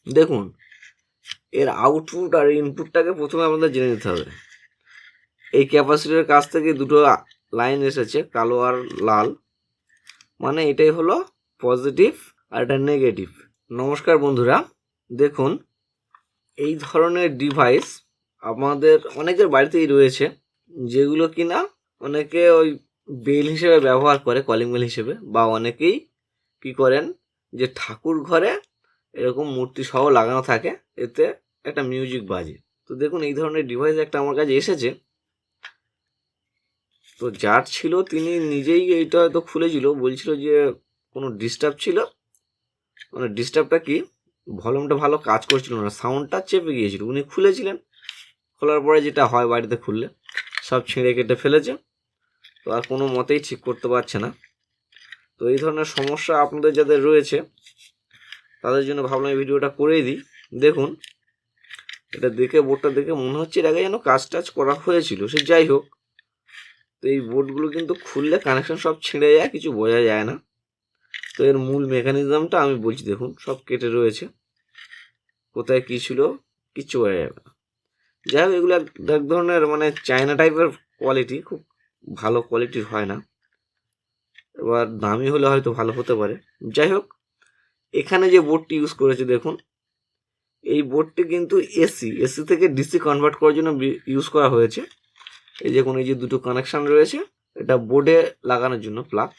দেখুন, এর আউটপুট আর ইনপুটটাকে প্রথমে আমাদের জেনে নিতে হবে। এই ক্যাপাসিটরের কাছ থেকে দুটো লাইন এসেছে, কালো আর লাল, মানে এটাই হলো পজিটিভ আর এটা নেগেটিভ। নমস্কার বন্ধুরা, দেখুন এই ধরনের ডিভাইস আমাদের অনেকের বাড়িতেই রয়েছে, যেগুলো কিনা অনেকে ওই বেল হিসেবে ব্যবহার করে, কলিং বেল হিসেবে, বা অনেকেই কি করেন যে ঠাকুর ঘরে এরকম মূর্তি সহ লাগানো থাকে, এতে একটা মিউজিক বাজে। তো দেখুন এই ধরনের ডিভাইস একটা আমার কাছে এসেছে। তো যার ছিল তিনি নিজেই এইটা হয়তো খুলেছিল, বলছিল যে কোনো ডিস্টার্ব ছিল, মানে ডিস্টার্বটা কি, ভলিউমটা ভালো কাজ করছিল না, সাউন্ডটা চেপে গিয়েছিল। উনি খুলেছিলেন, খোলার পরে যেটা হয় বাড়িতে খুললে সব ছিঁড়ে কেটে ফেলেছে, তো আর কোনো মতেই ঠিক করতে পারছে না। তো এই ধরনের সমস্যা আপনাদের যাদের রয়েছে তাদের জন্য ভাবলাম এই ভিডিওটা করেই দিই। দেখুন এটা দেখে, বোর্ডটা দেখে মনে হচ্ছে এর আগে যেন কাজ টাজ করা হয়েছিল, সে যাই হোক। তো এই বোর্ডগুলো কিন্তু খুললে কানেকশন সব ছিঁড়ে যায়, কিছু বোঝা যায় না। তো এর মূল মেকানিজমটা আমি বলছি, দেখুন সব কেটে রয়েছে, কোথায় কী ছিল কিচ্ছু বোঝা যাবে না। যাই হোক, এগুলো এক ধরনের মানে চায়না টাইপের কোয়ালিটি, খুব ভালো কোয়ালিটির হয় না, এবার দামি হলে হয়তো ভালো হতে পারে। যাই হোক, এখানে যে বোর্ডটি ইউজ করেছে দেখুন, এই বোর্ডটি কিন্তু এসি থেকে ডিসি কনভার্ট করার জন্য ইউজ করা হয়েছে। এই যে এই যে দুটো কানেকশন রয়েছে, এটা বোর্ডে লাগানোর জন্য প্লাগ।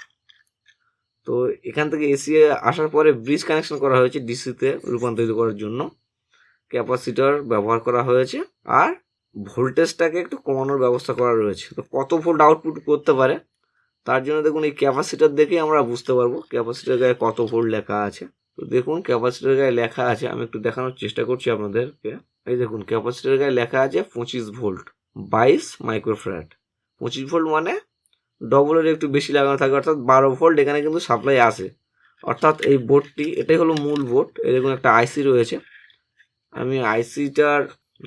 তো এখান থেকে এসি আসার পরে ব্রিজ কানেকশন করা হয়েছে ডিসিতে রূপান্তরিত করার জন্য, ক্যাপাসিটর ব্যবহার করা হয়েছে, আর ভোল্টেজটাকে একটু কমানোর ব্যবস্থা করা রয়েছে। তো কত ভোল্ট আউটপুট করতে পারে তার জন্য দেখুন এই ক্যাপাসিটর দেখেই আমরা বুঝতে পারবো ক্যাপাসিটর গায়ে কত ভোল্ট লেখা আছে। তো দেখুন ক্যাপাসিটর গায়ে লেখা আছে, আমি একটু দেখানোর চেষ্টা করছি আপনাদেরকে। এই দেখুন ক্যাপাসিটর গায়ে লেখা আছে 25 ভোল্ট 22 মাইক্রোফ্যারাড। 25 ভোল্ট মানে ডবলের একটু বেশি লাগানো থাকে, অর্থাৎ 12 ভোল্ট এখানে কিন্তু সাপ্লাই আসে। অর্থাৎ এই বোর্ডটি, এটাই হলো মূল বোর্ড। এই দেখুন একটা আইসি রয়েছে, আমি আইসিটার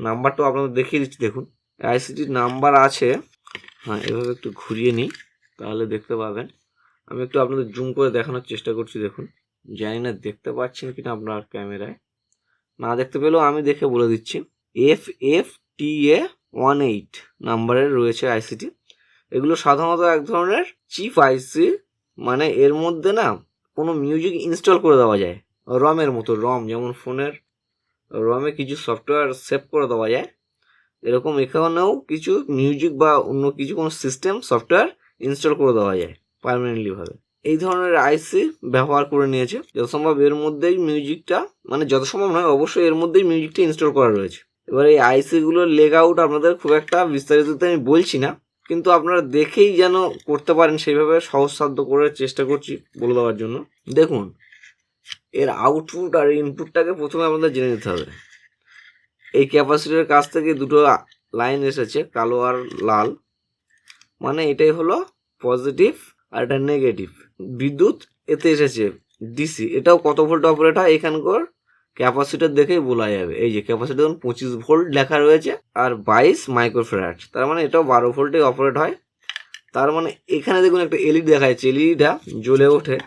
নাম্বারটাও আপনাদের দেখিয়ে দিচ্ছি। দেখুন আইসিটির নাম্বার আছে, হ্যাঁ এভাবে একটু ঘুরিয়ে নিই তাহলে দেখতে পাবেন। আমি একটু আপনাদের জুম করে দেখানোর চেষ্টা করছি। দেখুন, জানি না দেখতে পাচ্ছেন কিনা আপনার ক্যামেরায়, না দেখতে পেলেও আমি দেখে বলে দিচ্ছি। FFTA18 নাম্বারের রয়েছে আইসিটি। এগুলো সাধারণত এক ধরনের চিপ আইসি, মানে এর মধ্যে না কোনো মিউজিক ইনস্টল করে দেওয়া যায়, রমের মতো। রম যেমন ফোনের রমে কিছু সফটওয়্যার সেভ করে দেওয়া যায়, এরকম এখানেও কিছু মিউজিক বা অন্য কিছু কোনো সিস্টেম সফটওয়্যার ইনস্টল করে দেওয়া যায় পার্মানেন্টলি ভাবে। এই ধরনের আইসি ব্যবহার করে নিয়েছে, যত সম্ভব এর মধ্যেই মিউজিকটা, মানে যত সম্ভব নয় অবশ্যই এর মধ্যেই মিউজিকটা ইনস্টল করা রয়েছে। এবার এই আইসিগুলোর লেগ আউট আপনাদের খুব একটা বিস্তারিত আমি বলছি না, কিন্তু আপনারা দেখেই যেন করতে পারেন সেইভাবে সহজসাধ্য করে চেষ্টা করছি বলে দেওয়ার জন্য। দেখুন এর আউটপুট আর ইনপুটটাকে প্রথমে আমাদের জেনে নিতে হবে। এই ক্যাপাসিটরের কাছ থেকে দুটো লাইন এসেছে, কালো আর লাল, মানে এটাই হলো পজিটিভ আর এটা নেগেটিভ। বিদ্যুৎ এতে এসেছে ডিসি, এটাও কত ভোল্ট অপারেট হয় এখানকার ক্যাপাসিটর দেখেই বলা যাবে। এই যে ক্যাপাসিটর 25 ভোল্ট লেখা রয়েছে আর 22 মাইক্রোফ্যারাড, তার মানে এটাও 12 ভোল্টে অপারেট হয়। তার মানে এখানে দেখুন একটা এলইডি দেখা যাচ্ছে, এলইডিটা জ্বলে ওঠে,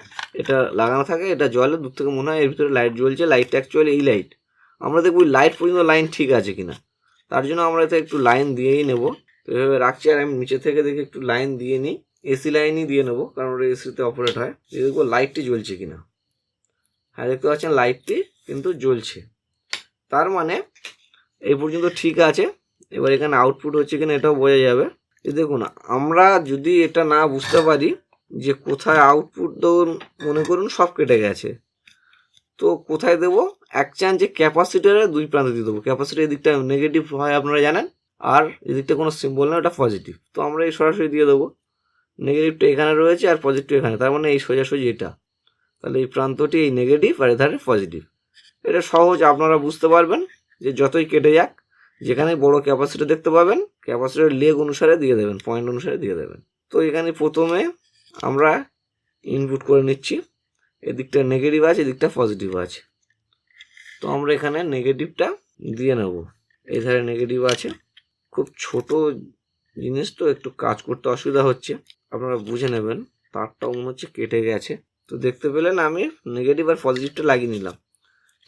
এটা লাগানো থাকে, এটা জ্বলে, দূর থেকে মনে হয় এর ভিতরে লাইট জ্বলছে। লাইটটা অ্যাকচুয়ালি এই লাইট, আমরা দেখব লাইট পর্যন্ত লাইন ঠিক আছে কিনা, তার জন্য আমরা এতে একটু লাইন দিয়েই নেব। তো এভাবে রাখছি, আর আমি নিচে থেকে দেখি একটু লাইন দিয়ে নিই, এসি লাইনই দিয়ে নেবো, কারণ ওটা এসিতে অপারেট হয়। দেখবো লাইটটি জ্বলছে কিনা, হ্যাঁ দেখতে পাচ্ছেন লাইটটি কিন্তু জ্বলছে, তার মানে এই পর্যন্ত ঠিক আছে। এবার এখানে আউটপুট হচ্ছে কিনা এটাও বোঝা যাবে। দেখুন আমরা যদি এটা না বুঝতে পারি যে কোথায় আউটপুট, ধরুন মনে করুন সব কেটে গেছে, তো কোথায় দেবো, এক চান যে ক্যাপাসিটারের দুই প্রান্তে দিয়ে দেবো। ক্যাপাসিটার এদিকটা নেগেটিভ হয় আপনারা জানেন, আর এদিকটা কোনো সিম্বল না, ওটা পজিটিভ। তো আমরা এই সরাসরি দিয়ে দেবো, নেগেটিভটা এখানে রয়েছে আর পজিটিভ এখানে, তার মানে এই সোজাসুজি এটা, তাহলে এই প্রান্তটি এই নেগেটিভ আর এধারে পজিটিভ। এটা সহজ, আপনারা বুঝতে পারবেন যে যতই কেটে যাক, যেখানে বড় ক্যাপাসিটার দেখতে পাবেন ক্যাপাসিটার লেগ অনুসারে দিয়ে দেবেন, পয়েন্ট অনুসারে দিয়ে দেবেন। তো এখানে প্রথমে আমরা ইনপুট করে নিচ্ছি, এদিকটা নেগেটিভ আছে, এদিকটা পজিটিভ আছে। তো আমরা এখানে নেগেটিভটা দিয়ে নেব, এই ধারে নেগেটিভ আছে। খুব ছোট জিনিস তো একটু কাজ করতে অসুবিধা হচ্ছে, আপনারা বুঝে নেবেন। তারটাও মনে হচ্ছে কেটে গেছে। তো দেখতে পেলেন আমি নেগেটিভ আর পজিটিভটা লাগিয়ে নিলাম।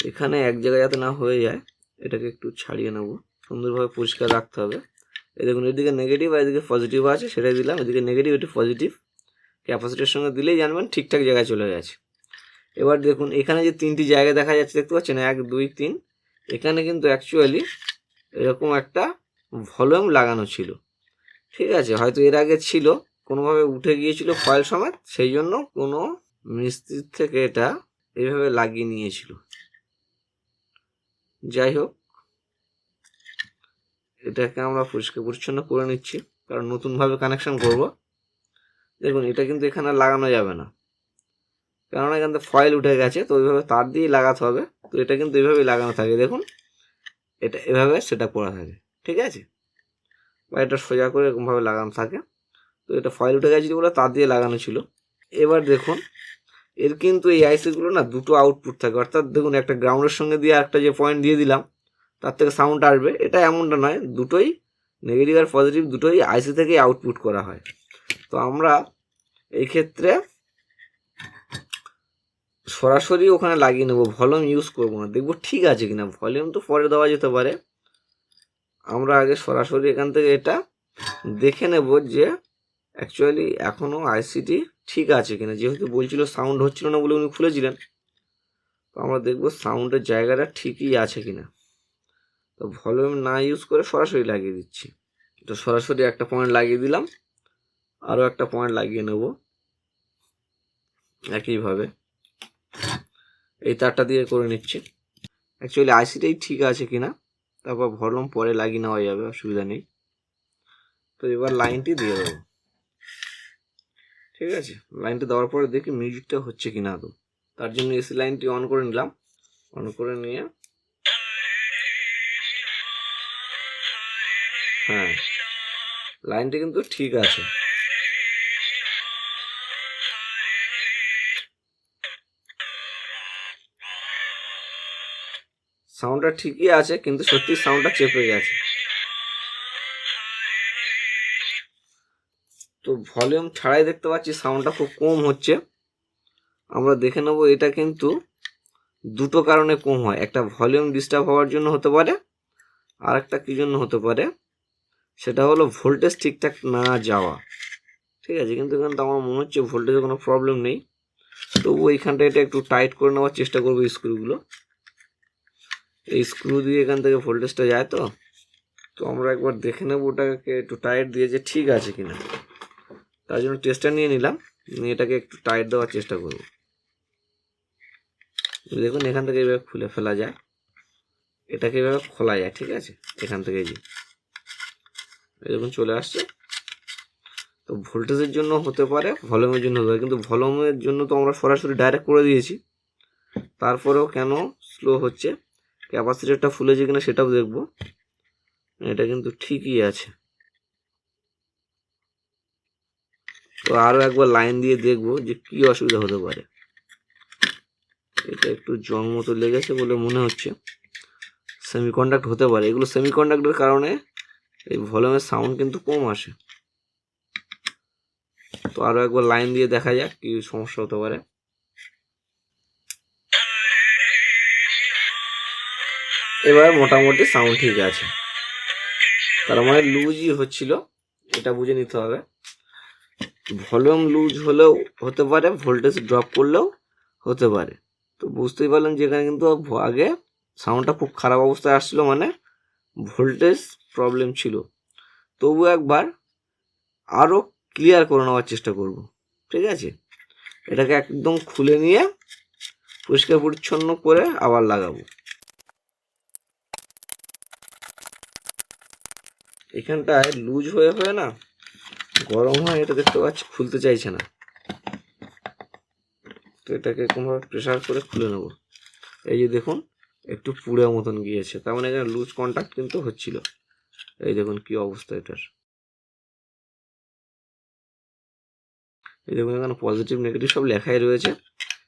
এখানে এক জায়গায় যাতে না হয়ে যায় এটাকে একটু ছাড়িয়ে নেব, সুন্দরভাবে পরিষ্কার রাখতে হবে। এই দেখুন এদিকে নেগেটিভ আর এদিকে পজিটিভ আছে, সেটাই দিলাম। এদিকে নেগেটিভ এটি পজিটিভ, ক্যাপাসিটির সঙ্গে দিলেই জানবেন ঠিকঠাক জায়গায় চলে গেছে। এবার দেখুন এখানে যে 3টি জায়গা দেখা যাচ্ছে দেখতে পাচ্ছেন 1 2 3, এখানে কিন্তু অ্যাকচুয়ালি এরকম একটা ভলিউম লাগানো ছিল, ঠিক আছে। হয়তো এর আগে ছিল, কোনোভাবে উঠে গিয়েছিল ফয়েল সমেত, সেই জন্য কোনো মিস্ত্রির থেকে এটা এইভাবে লাগিয়ে নিয়েছিল। যাই হোক, এটাকে আমরা পরিষ্কার পরিচ্ছন্ন করে নিচ্ছি, কারণ নতুনভাবে কানেকশন করব। দেখুন এটা কিন্তু এখানে লাগানো যাবে না, কারণ এখান থেকে ফয়েল উঠে গেছে, তো ওইভাবে তার দিয়েই লাগাতে হবে। তো এটা কিন্তু এইভাবেই লাগানো থাকে, দেখুন এটা এভাবে সেটা করা থাকে, ঠিক আছে। বা এটা সোজা করে এরকমভাবে লাগানো থাকে। তো এটা ফয়েল উঠে গেছিল বলে তার দিয়ে লাগানো ছিল। এবার দেখুন এর কিন্তু এই আইসিগুলো না দুটো আউটপুট থাকে, অর্থাৎ দেখুন একটা গ্রাউন্ডের সঙ্গে দিয়ে একটা যে পয়েন্ট দিয়ে দিলাম তার থেকে সাউন্ড আসবে, এটা এমনটা নয়, দুটোই নেগেটিভ আর পজিটিভ দুটোই আইসি থেকেই আউটপুট করা হয়। তো আমরা এই ক্ষেত্রে সরাসরি ওখানে লাগিয়ে নেবো, ভলিউম ইউজ করবো না, দেখবো ঠিক আছে কিনা। ভলিউম তো পরে দেওয়া যেতে পারে, আমরা আগে সরাসরি এখান থেকে এটা দেখে নেব যে অ্যাকচুয়ালি এখনও আইসিটি ঠিক আছে কিনা। যেহেতু বলছিল সাউন্ড হচ্ছিল না বলে উনি খুলেছিলেন, তো আমরা দেখবো সাউন্ডের জায়গাটা ঠিকই আছে কিনা। তো ভলিউম না ইউজ করে সরাসরি লাগিয়ে দিচ্ছি। তো সরাসরি একটা পয়েন্ট লাগিয়ে দিলাম, আরও একটা পয়েন্ট লাগিয়ে নেব একইভাবে, এই তারটা দিয়ে করে নিচ্ছি। অ্যাকচুয়ালি আইসিটাই ঠিক আছে কিনা, তারপর ভলিউম পরে লাগিয়ে নেওয়া যাবে, অসুবিধা নেই। তো এবার লাইনটি দিয়ে দেবো, ঠিক আছে। লাইনটা দেওয়ার পরে দেখি মিউজিকটা হচ্ছে কিনা আদৌ। তার জন্য এসি লাইনটি অন করে নিলাম, অন করে নিয়ে হ্যাঁ লাইনটি কিন্তু ঠিক আছে। সাউন্ডটা ঠিকই আছে, কিন্তু সত্যি সাউন্ডটা চেপে গেছে। তো ভলিউম ছাড়াই দেখতে পাচ্ছি সাউন্ডটা খুব কম হচ্ছে। আমরা দেখে নেব এটা কিন্তু দুটো কারণে কম হয়, একটা ভলিউম ডিস্টার্ব হওয়ার জন্য হতে পারে, আর একটা কী জন্য হতে পারে সেটা হলো ভোল্টেজ ঠিকঠাক না যাওয়া, ঠিক আছে। কিন্তু এখানে তো আমার মনে হচ্ছে ভোল্টেজে কোনো প্রবলেম নেই। তবু এইখানটা এটা একটু টাইট করে নেওয়ার চেষ্টা করবো স্ক্রুগুলো, এই স্ক্রু দিয়ে এখান থেকে ভোল্টেজটা যায়। তো তো আমরা একবার দেখে নেবো ওটাকে একটু টাইট দিয়ে যে ঠিক আছে কিনা। তার জন্য টেস্টটা নিয়ে নিলাম, নিয়ে এটাকে একটু টাইট দেওয়ার চেষ্টা করব। দেখুন এখান থেকে এইভাবে খুলে ফেলা যায়, এটাকে এইভাবে খোলা যায়, ঠিক আছে। এখান থেকে যে দেখুন চলে আসছে। তো ভোল্টেজের জন্য হতে পারে, ভলিউমের জন্য হতে পারে, কিন্তু ভলিউমের জন্য তো আমরা সরাসরি ডাইরেক্ট করে দিয়েছি, তারপরেও কেন স্লো হচ্ছে, ক্যাপাসিটরটা ফুলেছে কিনা সেটাও দেখব। এটা কিন্তু ঠিকই আছে। তো আরও একবার লাইন দিয়ে দেখব যে কি অসুবিধা হতে পারে। এটা একটু জং মতো লেগেছে বলে মনে হচ্ছে, সেমিকন্ডাক্ট হতে পারে। এগুলো সেমিকন্ডাক্টের কারণে এই ভলিউমের সাউন্ড কিন্তু কম আসে। তো আরও একবার লাইন দিয়ে দেখা যাক কি সমস্যা হতে পারে। এবার মোটামুটি সাউন্ড ঠিক আছে, তার মানে লুজই হচ্ছিল, এটা বুঝে নিতে হবে। ভলিউম লুজ হলেও হতে পারে, ভোল্টেজ ড্রপ করলেও হতে পারে। তো বুঝতেই পারলেন যে এখানে কিন্তু আগে সাউন্ডটা খুব খারাপ অবস্থায় আসছিল, মানে ভোল্টেজ প্রবলেম ছিল। তবু একবার আরও ক্লিয়ার করে নেওয়ার চেষ্টা করব, ঠিক আছে। এটাকে একদম খুলে নিয়ে পরিষ্কার পরিচ্ছন্ন করে আবার লাগাবো। এখানটায় লুজ হয়ে হয়ে না গরম হয়, এটা দেখতে পাচ্ছি খুলতে চাইছে না। তো এটাকে কোনোভাবে প্রেসার করে খুলে নেব। এই যে দেখুন একটু পুড়ে মতন গিয়েছে, তার মানে এখানে লুজ কন্ট্যাক্ট কিন্তু হচ্ছিল। এই দেখুন কি অবস্থা এটার। এই দেখুন এখানে পজিটিভ নেগেটিভ সব লেখাই রয়েছে।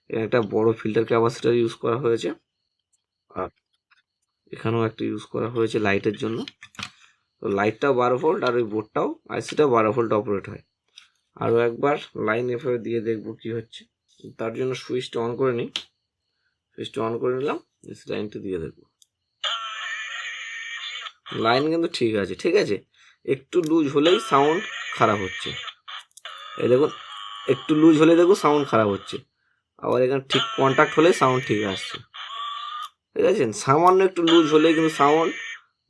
এখানে একটা বড় ফিল্টার ক্যাপাসিটর ইউজ করা হয়েছে, আর এখানেও একটা ইউজ করা হয়েছে লাইটের জন্য। তো লাইটটাও 12 ভোল্ট, আর ওই বোর্ডটাও আইসিটাও 12 ভোল্ট অপারেট হয়। আরও একবার লাইন এভাবে দিয়ে দেখবো কি হচ্ছে। তার জন্য সুইচটা অন করে নিই, সুইচটা অন করে নিলাম, লাইনটা দিয়ে দেখবো, লাইন কিন্তু ঠিক আছে। ঠিক আছে, একটু লুজ হলেই সাউন্ড খারাপ হচ্ছে। এই দেখুন, একটু লুজ হলে দেখুন সাউন্ড খারাপ হচ্ছে, আবার এখানে ঠিক কন্ট্যাক্ট হলে সাউন্ড ঠিক আসছে। ঠিক আছে, সামান্য একটু লুজ হলেই কিন্তু সাউন্ড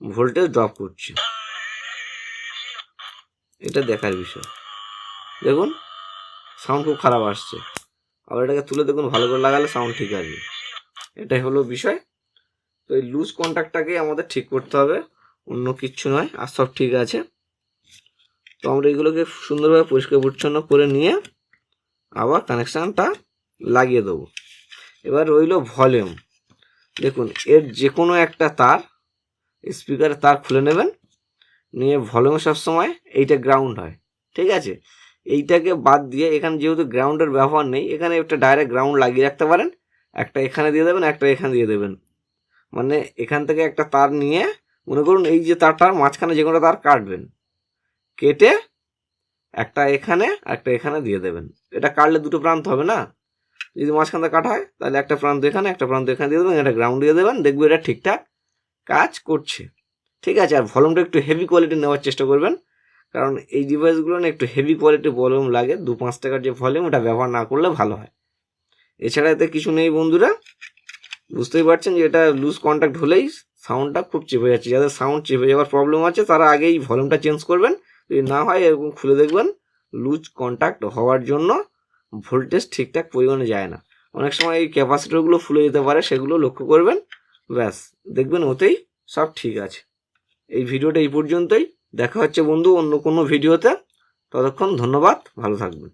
ভোল্টেজ ড্রপ করছে। এটা দেখার বিষয়। দেখুন সাউন্ড খুব খারাপ আসছে, আবার এটাকে তুলে দেখুন ভালো করে লাগালে সাউন্ড ঠিক আসবে। এটাই হলো বিষয়। তো এই লুজ কন্ট্যাক্টটাকে আমাদের ঠিক করতে হবে, অন্য কিচ্ছু নয়, আর সব ঠিক আছে। তো আমরা এগুলোকে সুন্দরভাবে পরিষ্কার পরিচ্ছন্ন করে নিয়ে আবার কানেকশানটা লাগিয়ে দেবো। এবার রইল ভলিউম। দেখুন এর যে কোনো একটা তার, স্পিকারের তার খুলে নেবেন, নিয়ে ভলিউম সবসময় এইটা গ্রাউন্ড হয়। ঠিক আছে, এইটাকে বাদ দিয়ে এখানে যেহেতু গ্রাউন্ডের ব্যবহার নেই, এখানে একটা ডাইরেক্ট গ্রাউন্ড লাগিয়ে রাখতে পারেন। একটা এখানে দিয়ে দেবেন, একটা এখানে দিয়ে দেবেন। মানে এখান থেকে একটা তার নিয়ে, মনে করুন এই যে তারটার মাঝখানে যে কোনো তার কাটবেন, কেটে একটা এখানে একটা এখানে দিয়ে দেবেন। এটা কাটলে দুটো প্রান্ত হবে না, যদি মাঝখানে কাটা হয় তাহলে একটা প্রান্ত এখানে একটা প্রান্ত এখানে দিয়ে দেবেন, এটা গ্রাউন্ড দিয়ে দেবেন, দেখবে এটা ঠিকঠাক কাজ করছে। ঠিক আছে, আর ভলিউমটা একটু হেভি কোয়ালিটি নেওয়ার চেষ্টা করবেন, কারণ এই ডিভাইসগুলো না একটু হেভি কোয়ালিটি ভলিউম লাগে। 2-5 টাকার যে ভলিউম, ওটা ব্যবহার না করলে ভালো হয়। এছাড়া এতে কিছু নেই বন্ধুরা, বুঝতেই পারছেন যে এটা লুজ কন্ট্যাক্ট হলেই সাউন্ডটা খুব চেপে যাচ্ছে। যাদের সাউন্ড চেপে যাওয়ার প্রবলেম আছে তারা আগেই ভলিউমটা চেঞ্জ করবেন, যদি না হয় এরকম খুলে দেখবেন লুজ কন্ট্যাক্ট হওয়ার জন্য ভোল্টেজ ঠিকঠাক পরিমাণে যায় না। অনেক সময় এই ক্যাপাসিটরগুলো ফুলে যেতে পারে, সেগুলো লক্ষ্য করবেন, ব্যাস দেখবেন ওতেই সব ঠিক আছে। এই ভিডিওটা এই পর্যন্তই, দেখা হচ্ছে বন্ধু অন্য কোনো ভিডিওতে। ততক্ষণ ধন্যবাদ, ভালো থাকবেন।